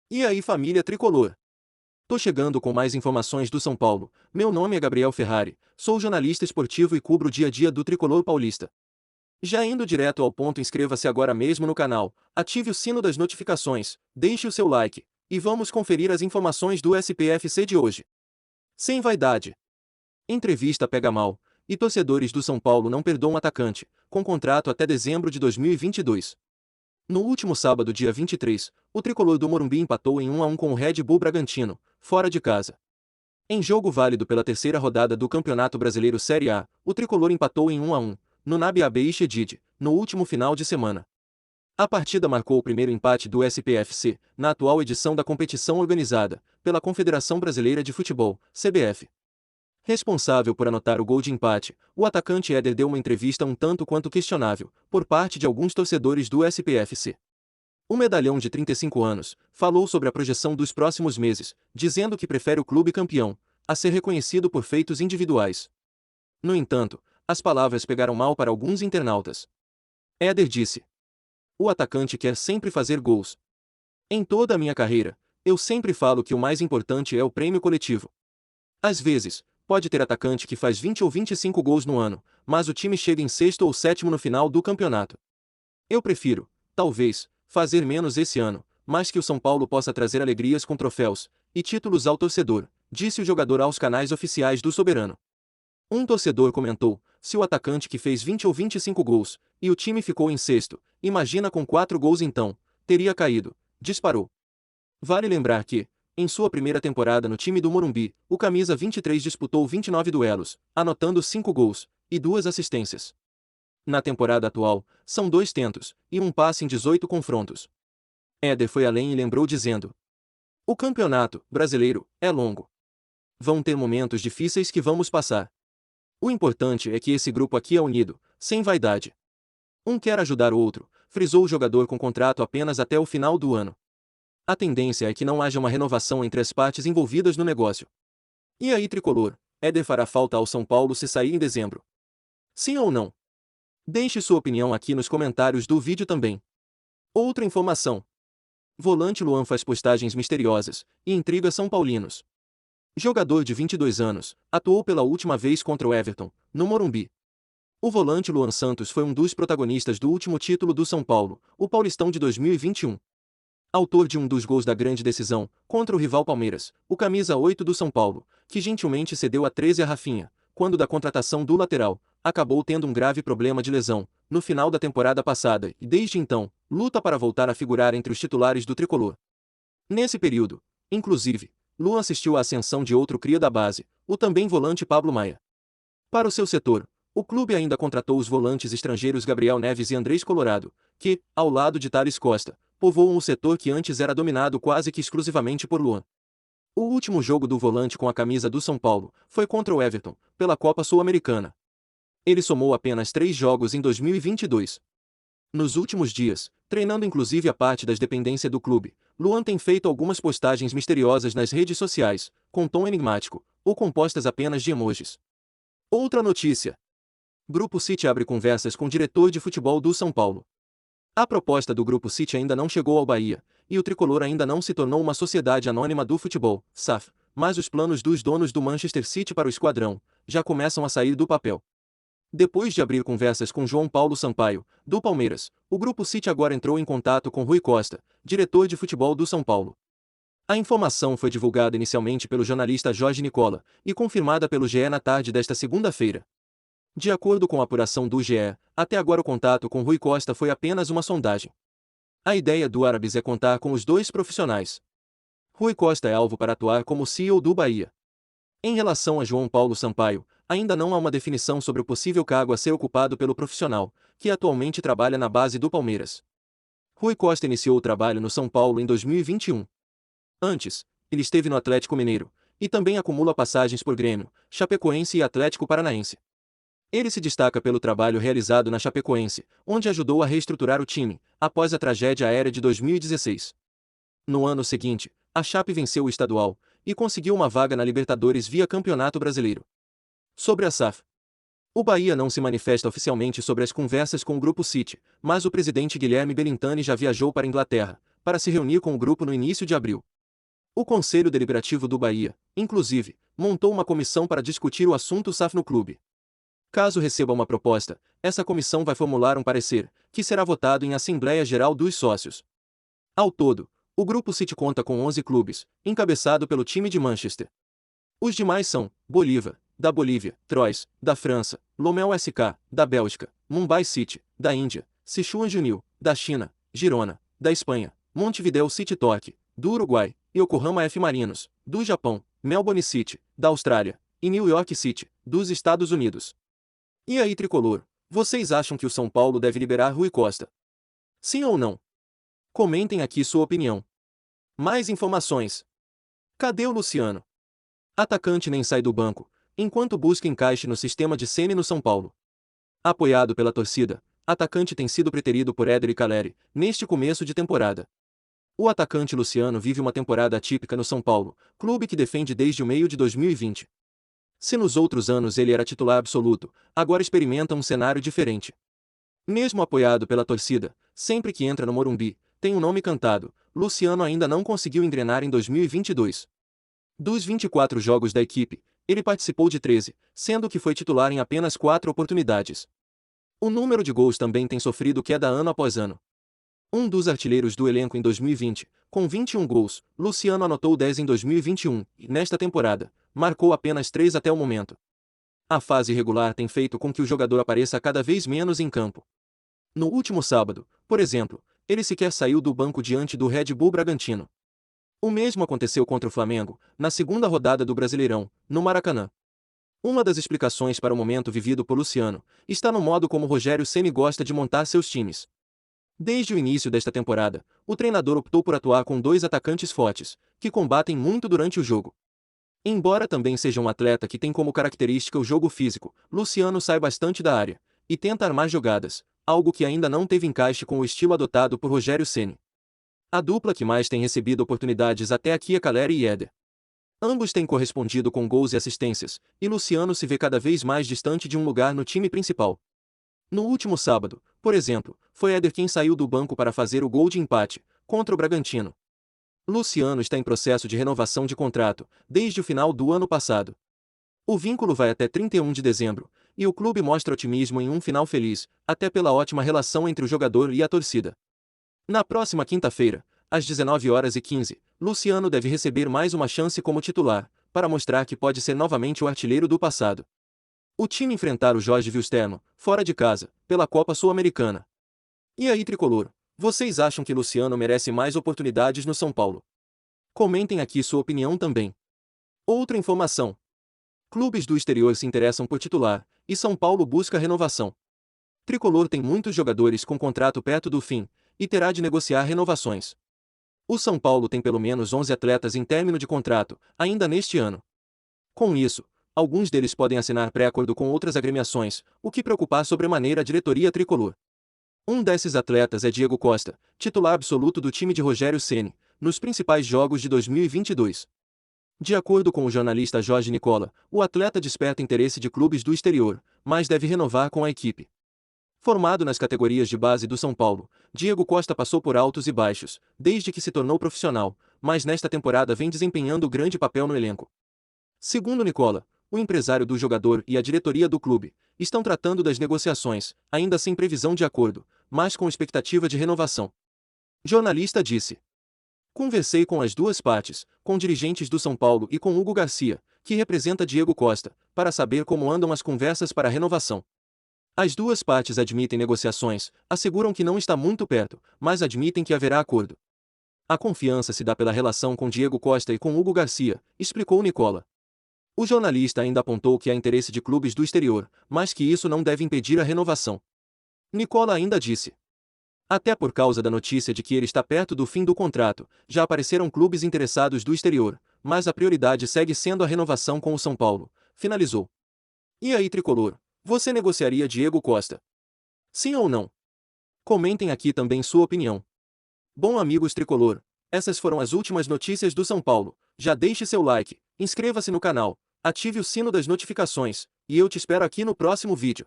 E aí, família tricolor? Tô chegando com mais informações do São Paulo. Meu nome é Gabriel Ferrari, sou jornalista esportivo e cubro o dia a dia do tricolor paulista. Já indo direto ao ponto, inscreva-se agora mesmo no canal, ative o sino das notificações, deixe o seu like, e vamos conferir as informações do SPFC de hoje. Sem vaidade. Entrevista pega mal, e torcedores do São Paulo não perdoam atacante, com contrato até dezembro de 2022. No último sábado, dia 23, o tricolor do Morumbi empatou em 1-1 com o Red Bull Bragantino, fora de casa. Em jogo válido pela terceira rodada do Campeonato Brasileiro Série A, o tricolor empatou em 1-1, no Nabi Shedid, no último final de semana. A partida marcou o primeiro empate do SPFC, na atual edição da competição organizada pela Confederação Brasileira de Futebol, CBF. Responsável por anotar o gol de empate, o atacante Éder deu uma entrevista um tanto quanto questionável, por parte de alguns torcedores do SPFC. O medalhão de 35 anos falou sobre a projeção dos próximos meses, dizendo que prefere o clube campeão a ser reconhecido por feitos individuais. No entanto, as palavras pegaram mal para alguns internautas. Éder disse: "O atacante quer sempre fazer gols. Em toda a minha carreira, eu sempre falo que o mais importante é o prêmio coletivo. Às vezes, pode ter atacante que faz 20 ou 25 gols no ano, mas o time chega em sexto ou sétimo no final do campeonato. Eu prefiro, talvez, fazer menos esse ano, mas que o São Paulo possa trazer alegrias com troféus e títulos ao torcedor", disse o jogador aos canais oficiais do Soberano. Um torcedor comentou: "Se o atacante que fez 20 ou 25 gols, e o time ficou em sexto, imagina com 4 gols então, teria caído", disparou. Vale lembrar que, em sua primeira temporada no time do Morumbi, o camisa 23 disputou 29 duelos, anotando 5 gols e 2 assistências. Na temporada atual, são 2 tentos e um passe em 18 confrontos. Éder foi além e lembrou dizendo: "O campeonato brasileiro é longo. Vão ter momentos difíceis que vamos passar. O importante é que esse grupo aqui é unido, sem vaidade. Um quer ajudar o outro", frisou o jogador com contrato apenas até o final do ano. A tendência é que não haja uma renovação entre as partes envolvidas no negócio. E aí, tricolor, Éder fará falta ao São Paulo se sair em dezembro? Sim ou não? Deixe sua opinião aqui nos comentários do vídeo também. Outra informação. Volante Luan faz postagens misteriosas e intriga São Paulinos. Jogador de 22 anos, atuou pela última vez contra o Everton, no Morumbi. O volante Luan Santos foi um dos protagonistas do último título do São Paulo, o Paulistão de 2021. Autor de um dos gols da grande decisão, contra o rival Palmeiras, o camisa 8 do São Paulo, que gentilmente cedeu a 13 a Rafinha, quando da contratação do lateral, acabou tendo um grave problema de lesão, no final da temporada passada e desde então, luta para voltar a figurar entre os titulares do tricolor. Nesse período, inclusive, Luan assistiu à ascensão de outro cria da base, o também volante Pablo Maia. Para o seu setor, o clube ainda contratou os volantes estrangeiros Gabriel Neves e Andrés Colorado, que, ao lado de Thales Costa, povoam o setor que antes era dominado quase que exclusivamente por Luan. O último jogo do volante com a camisa do São Paulo foi contra o Everton, pela Copa Sul-Americana. Ele somou apenas 3 jogos em 2022. Nos últimos dias, treinando inclusive a parte das dependências do clube, Luan tem feito algumas postagens misteriosas nas redes sociais, com tom enigmático, ou compostas apenas de emojis. Outra notícia. Grupo City abre conversas com o diretor de futebol do São Paulo. A proposta do Grupo City ainda não chegou ao Bahia, e o tricolor ainda não se tornou uma sociedade anônima do futebol, SAF, mas os planos dos donos do Manchester City para o esquadrão já começam a sair do papel. Depois de abrir conversas com João Paulo Sampaio, do Palmeiras, o Grupo City agora entrou em contato com Rui Costa, diretor de futebol do São Paulo. A informação foi divulgada inicialmente pelo jornalista Jorge Nicola e confirmada pelo GE na tarde desta segunda-feira. De acordo com a apuração do GE, até agora o contato com Rui Costa foi apenas uma sondagem. A ideia do Árabes é contar com os dois profissionais. Rui Costa é alvo para atuar como CEO do Bahia. Em relação a João Paulo Sampaio, ainda não há uma definição sobre o possível cargo a ser ocupado pelo profissional, que atualmente trabalha na base do Palmeiras. Rui Costa iniciou o trabalho no São Paulo em 2021. Antes, ele esteve no Atlético Mineiro, e também acumula passagens por Grêmio, Chapecoense e Atlético Paranaense. Ele se destaca pelo trabalho realizado na Chapecoense, onde ajudou a reestruturar o time, após a tragédia aérea de 2016. No ano seguinte, a Chape venceu o estadual, e conseguiu uma vaga na Libertadores via Campeonato Brasileiro. Sobre a SAF. O Bahia não se manifesta oficialmente sobre as conversas com o Grupo City, mas o presidente Guilherme Belintani já viajou para a Inglaterra, para se reunir com o grupo no início de abril. O Conselho Deliberativo do Bahia, inclusive, montou uma comissão para discutir o assunto SAF no clube. Caso receba uma proposta, essa comissão vai formular um parecer, que será votado em Assembleia Geral dos Sócios. Ao todo, o Grupo City conta com 11 clubes, encabeçado pelo time de Manchester. Os demais são Bolívar, da Bolívia, Troyes, da França, Lommel SK, da Bélgica, Mumbai City, da Índia, Sichuan Juníu, da China, Girona, da Espanha, Montevideo City Torque, do Uruguai, Yokohama F. Marinos, do Japão, Melbourne City, da Austrália, e New York City, dos Estados Unidos. E aí, tricolor, vocês acham que o São Paulo deve liberar Rui Costa? Sim ou não? Comentem aqui sua opinião. Mais informações. Cadê o Luciano? Atacante nem sai do banco, enquanto busca encaixe no sistema de Ceni no São Paulo. Apoiado pela torcida, atacante tem sido preterido por Éder Caleri, neste começo de temporada. O atacante Luciano vive uma temporada atípica no São Paulo, clube que defende desde o meio de 2020. Se nos outros anos ele era titular absoluto, agora experimenta um cenário diferente. Mesmo apoiado pela torcida, sempre que entra no Morumbi, tem um nome cantado, Luciano ainda não conseguiu engrenar em 2022. Dos 24 jogos da equipe, ele participou de 13, sendo que foi titular em apenas 4 oportunidades. O número de gols também tem sofrido queda ano após ano. Um dos artilheiros do elenco em 2020, com 21 gols, Luciano anotou 10 em 2021, e nesta temporada, marcou apenas 3 até o momento. A fase irregular tem feito com que o jogador apareça cada vez menos em campo. No último sábado, por exemplo, ele sequer saiu do banco diante do Red Bull Bragantino. O mesmo aconteceu contra o Flamengo, na segunda rodada do Brasileirão, no Maracanã. Uma das explicações para o momento vivido por Luciano está no modo como Rogério Ceni gosta de montar seus times. Desde o início desta temporada, o treinador optou por atuar com 2 atacantes fortes, que combatem muito durante o jogo. Embora também seja um atleta que tem como característica o jogo físico, Luciano sai bastante da área e tenta armar jogadas, algo que ainda não teve encaixe com o estilo adotado por Rogério Ceni. A dupla que mais tem recebido oportunidades até aqui é Caleri e Éder. Ambos têm correspondido com gols e assistências, e Luciano se vê cada vez mais distante de um lugar no time principal. No último sábado, por exemplo, foi Éder quem saiu do banco para fazer o gol de empate, contra o Bragantino. Luciano está em processo de renovação de contrato, desde o final do ano passado. O vínculo vai até 31 de dezembro, e o clube mostra otimismo em um final feliz, até pela ótima relação entre o jogador e a torcida. Na próxima quinta-feira, às 19h15, Luciano deve receber mais uma chance como titular, para mostrar que pode ser novamente o artilheiro do passado. O time enfrentar o Jorge Wilstermann, fora de casa, pela Copa Sul-Americana. E aí, tricolor, vocês acham que Luciano merece mais oportunidades no São Paulo? Comentem aqui sua opinião também. Outra informação. Clubes do exterior se interessam por titular, e São Paulo busca renovação. Tricolor tem muitos jogadores com contrato perto do fim, e terá de negociar renovações. O São Paulo tem pelo menos 11 atletas em término de contrato, ainda neste ano. Com isso, alguns deles podem assinar pré-acordo com outras agremiações, o que preocupar sobremaneira a diretoria tricolor. Um desses atletas é Diego Costa, titular absoluto do time de Rogério Ceni, nos principais jogos de 2022. De acordo com o jornalista Jorge Nicola, o atleta desperta interesse de clubes do exterior, mas deve renovar com a equipe. Formado nas categorias de base do São Paulo, Diego Costa passou por altos e baixos, desde que se tornou profissional, mas nesta temporada vem desempenhando grande papel no elenco. Segundo Nicola, o empresário do jogador e a diretoria do clube estão tratando das negociações, ainda sem previsão de acordo, mas com expectativa de renovação. Jornalista disse: Conversei com as duas partes, com dirigentes do São Paulo e com Hugo Garcia, que representa Diego Costa, para saber como andam as conversas para a renovação. As duas partes admitem negociações, asseguram que não está muito perto, mas admitem que haverá acordo. A confiança se dá pela relação com Diego Costa e com Hugo Garcia, explicou Nicola. O jornalista ainda apontou que há interesse de clubes do exterior, mas que isso não deve impedir a renovação. Nicola ainda disse: Até por causa da notícia de que ele está perto do fim do contrato, já apareceram clubes interessados do exterior, mas a prioridade segue sendo a renovação com o São Paulo, finalizou. E aí, tricolor, você negociaria Diego Costa? Sim ou não? Comentem aqui também sua opinião. Bom, amigos tricolor, essas foram as últimas notícias do São Paulo. Já deixe seu like, inscreva-se no canal, ative o sino das notificações, e eu te espero aqui no próximo vídeo.